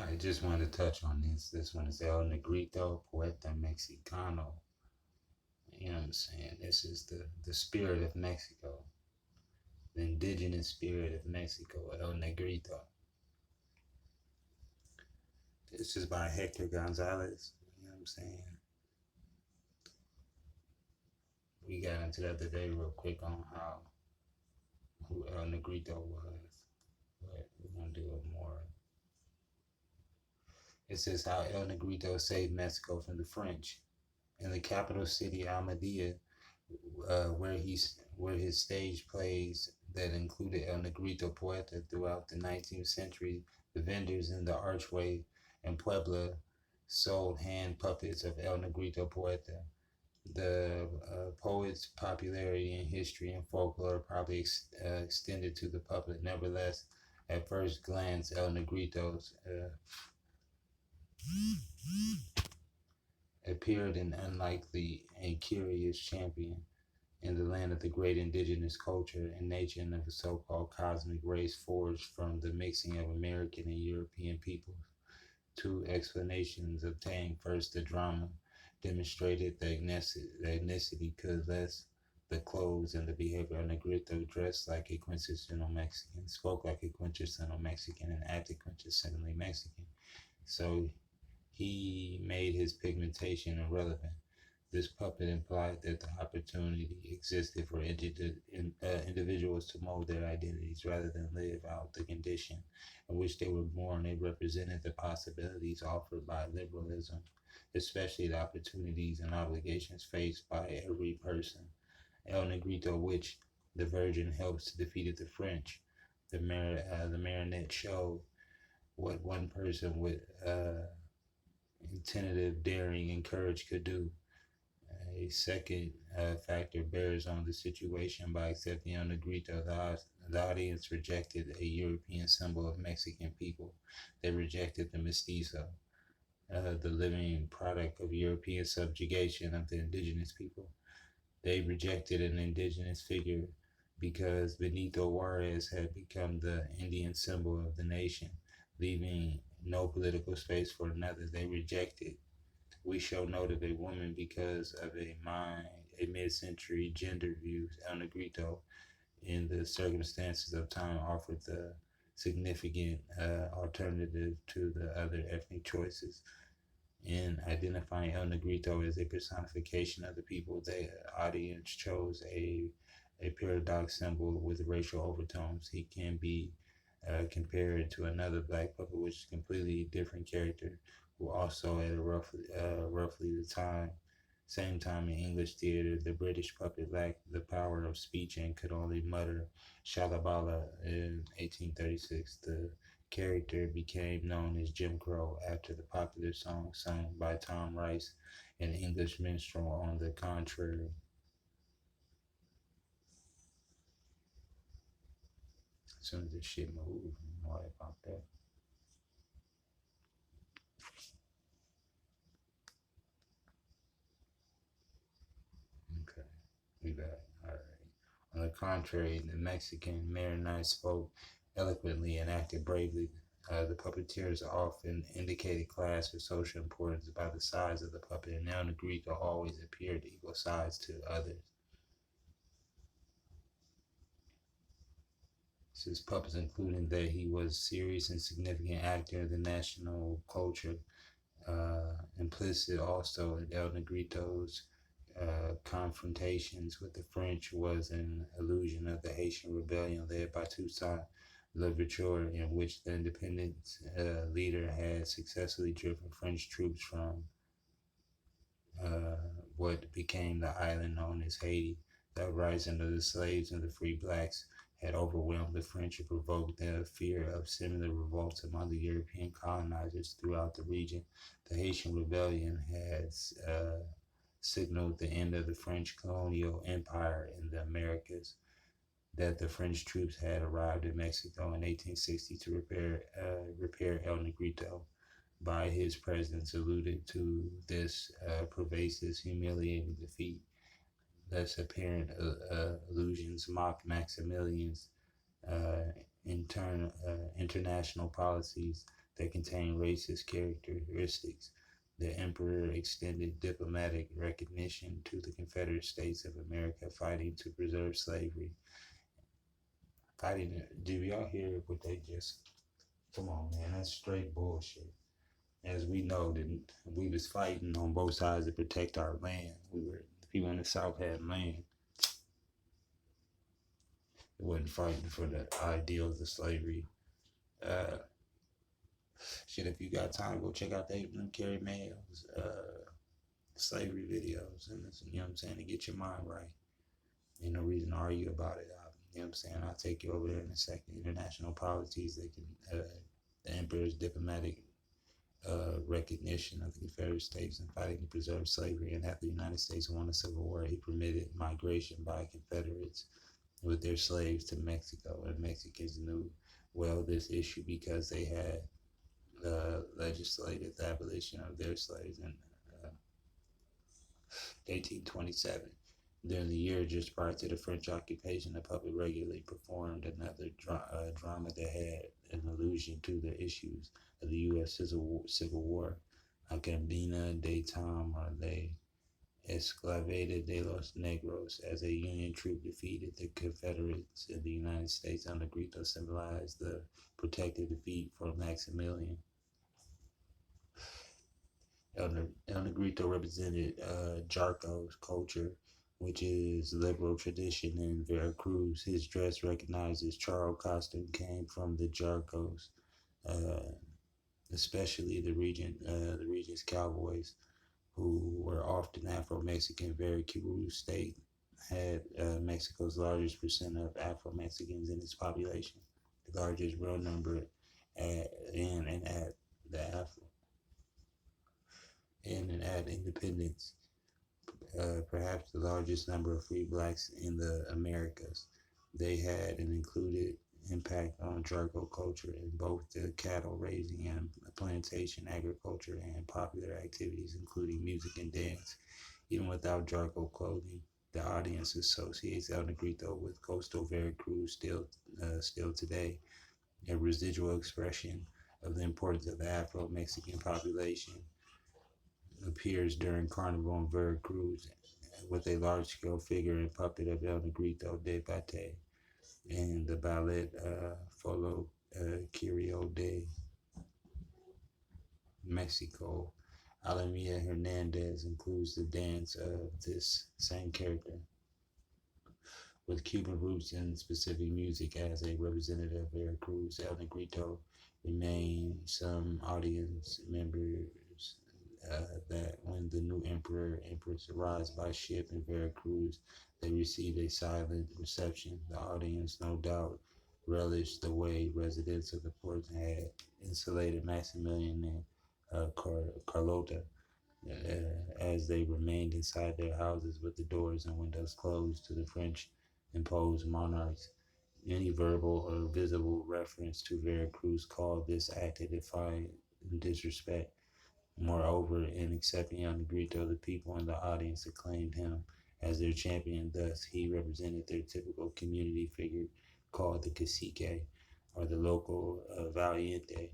I just wanted to touch on this. This one is El Negrito, Poeta Mexicano. You know what I'm saying? This is the spirit of Mexico, the indigenous spirit of Mexico, El Negrito. This is by Hector Gonzalez. You know what I'm saying? We got into the other day real quick on how who El Negrito was, but we're gonna do it more. It says how El Negrito saved Mexico from the French. In the capital city Almedia, where his stage plays that included El Negrito Poeta throughout the 19th century, the vendors in the archway in Puebla sold hand puppets of El Negrito Poeta. The poet's popularity in history and folklore probably extended to the public. Nevertheless, at first glance, El Negrito's appeared an unlikely and curious champion in the land of the great indigenous culture and nation of a so-called cosmic race forged from the mixing of American and European peoples. Two explanations obtained. First, the drama demonstrated the ethnicity could less the clothes and the behavior of Negrito dressed like a quintessential Mexican, spoke like a quintessential Mexican, and acted quintessentially Mexican. So he made his pigmentation irrelevant. This puppet implied that the opportunity existed for individuals to mold their identities rather than live out the condition in which they were born. It represented the possibilities offered by liberalism, especially the opportunities and obligations faced by every person. El Negrito, which the Virgin helps to defeat the French. The marionette showed what one person with tentative daring and courage could do. A second factor bears on the situation. By accepting El Negrito, the audience rejected a European symbol of Mexican people. They rejected the mestizo, the living product of European subjugation of the indigenous people. They rejected an indigenous figure because Benito Juarez had become the Indian symbol of the nation, leaving no political space for another. They rejected we show note of a woman because of a mid-century gender views. El Negrito, in the circumstances of time, offered the significant alternative to the other ethnic choices. In identifying El Negrito as a personification of the people, the audience chose a paradox symbol with racial overtones. He can be compared to another black puppet, which is a completely different character, who also at a roughly the same time in English theater, the British puppet lacked the power of speech and could only mutter "Shalabala" in 1836. The character became known as Jim Crow after the popular song sung by Tom Rice, an English minstrel. On the contrary, as soon as this shit moved, you know about that. Okay, we back. All right. On the contrary, the Mexican marionette spoke eloquently and acted bravely. The puppeteers often indicated class or social importance by the size of the puppet, and El Negrito always appeared equal size to others. His puppets, including that he was a serious and significant actor in the national culture, implicit also in El Negrito's confrontations with the French was an illusion of the Haitian rebellion led by Toussaint Louverture, in which the independence leader had successfully driven French troops from uh, what became the island known as Haiti. The uprising of the slaves and the free blacks had overwhelmed the French and provoked the fear of similar revolts among the European colonizers throughout the region. The Haitian rebellion had signaled the end of the French colonial empire in the Americas, that the French troops had arrived in Mexico in 1860 to repair El Negrito. By his presence alluded to this pervasive, humiliating defeat. Thus, apparent allusions mocked Maximilian's international policies that contained racist characteristics. The emperor extended diplomatic recognition to the Confederate States of America fighting to preserve slavery. Fighting, do y'all hear what they just, come on, man, that's straight bullshit. As we know, that we was fighting on both sides to protect our land. The people in the South had land. It wasn't fighting for the ideals of slavery. Uh, Shit, if you got time, go check out them Carrie May's slavery videos, and you know what I'm saying, to get your mind right. Ain't no reason to argue about it. You know what I'm saying? I'll take you over there in a second. International policies, the emperor's diplomatic recognition of the Confederate States and fighting to preserve slavery. And after the United States won the Civil War, he permitted migration by Confederates with their slaves to Mexico. And Mexicans knew well this issue because they had legislated the abolition of their slaves in 1827. During the year just prior to the French occupation, the puppet regularly performed another drama that had an allusion to the issues of the U.S. Civil War, Academia de Tom or Le Esclavade de los Negros, as a Union troop defeated the Confederates in the United States. El Negrito symbolized the protective defeat for Maximilian. El Negrito represented Jarco's culture, which is liberal tradition in Veracruz. His dress, recognized as charro costume, came from the Jarcos, especially the region's cowboys, who were often Afro-Mexican. Veracruz state had Mexico's largest percent of Afro-Mexicans in its population, the largest real number at the Afro. And at independence, perhaps the largest number of free blacks in the Americas. They had an included impact on Jargo culture in both the cattle raising and plantation agriculture and popular activities, including music and dance. Even without Jargo clothing, the audience associates El Negrito with coastal Veracruz still today, a residual expression of the importance of the Afro-Mexican population. Appears during Carnival in Veracruz with a large-scale figure and puppet of El Negrito de Bate and the ballet Folo Quirio de Mexico. Alamia Hernandez includes the dance of this same character with Cuban roots and specific music as a representative of Veracruz. El Negrito remained some audience members that when the new empress arrives by ship in Veracruz, they received a silent reception. The audience, no doubt, relished the way residents of the port had insulated Maximilian and Carlota as they remained inside their houses with the doors and windows closed to the French imposed monarchs. Any verbal or visible reference to Veracruz called this act a defiant disrespect. Moreover, in accepting El Negrito, the people in the audience acclaimed him as their champion. Thus, he represented their typical community figure called the cacique, or the local valiente,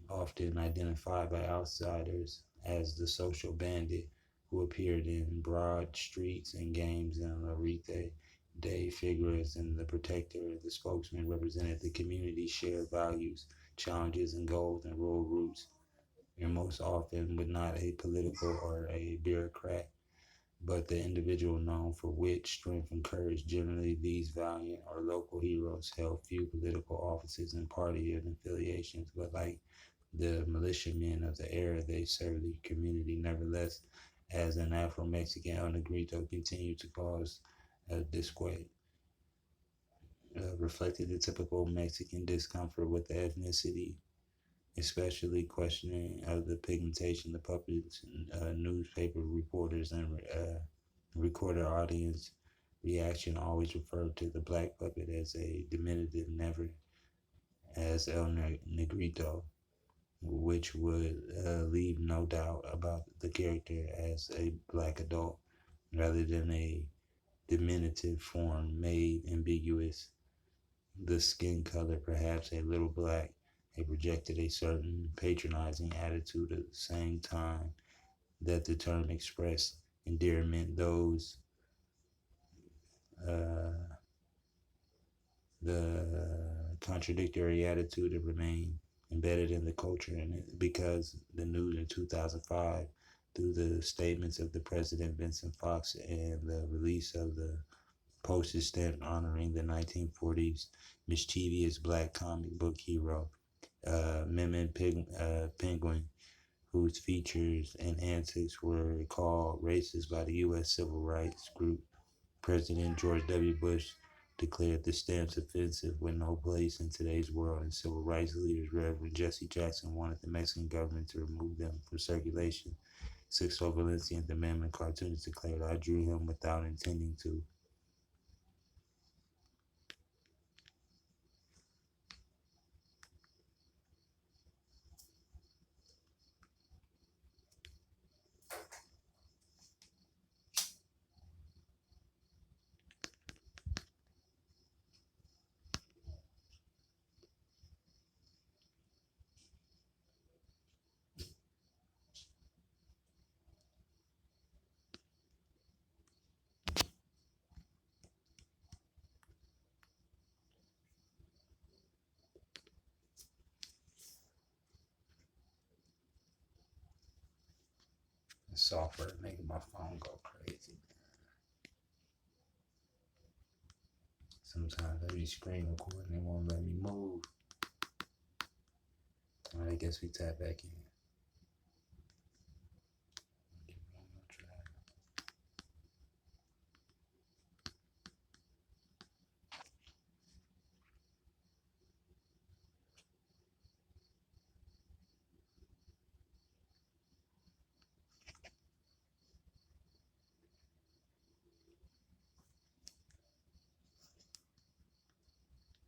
often identified by outsiders as the social bandit who appeared in broad streets and games in Larite de Figueres, and the protector, the spokesman, represented the community's shared values, challenges, and goals and rural roots. And most often but not a political or a bureaucrat, but the individual known for wit, strength, and courage. Generally, these valiant or local heroes held few political offices and party affiliations, but like the militiamen of the era, they served the community. Nevertheless, as an Afro-Mexican, El Negrito continued to cause disquiet, reflected the typical Mexican discomfort with the ethnicity, especially questioning of the pigmentation. The puppets, newspaper reporters, and recorder audience reaction always referred to the black puppet as a diminutive, never as El Negrito, which would leave no doubt about the character as a black adult rather than a diminutive form made ambiguous. The skin color, perhaps a little black, They projected a certain patronizing attitude at the same time that the term expressed endearment. The contradictory attitude that remained embedded in the culture, and because the news in 2005, through the statements of the President Vincent Fox and the release of the postage stamp honoring the 1940s mischievous black comic book hero, Penguin, whose features and antics were called racist by the U.S. civil rights group. President George W. Bush declared the stamps offensive with no place in today's world, and civil rights leaders Reverend Jesse Jackson wanted the Mexican government to remove them from circulation. Sixto Valencia, the Amendment cartoonist, declared, "I drew him without intending to." The software making my phone go crazy. Sometimes I be screen recording, they won't let me move. All right, I guess we tap back in.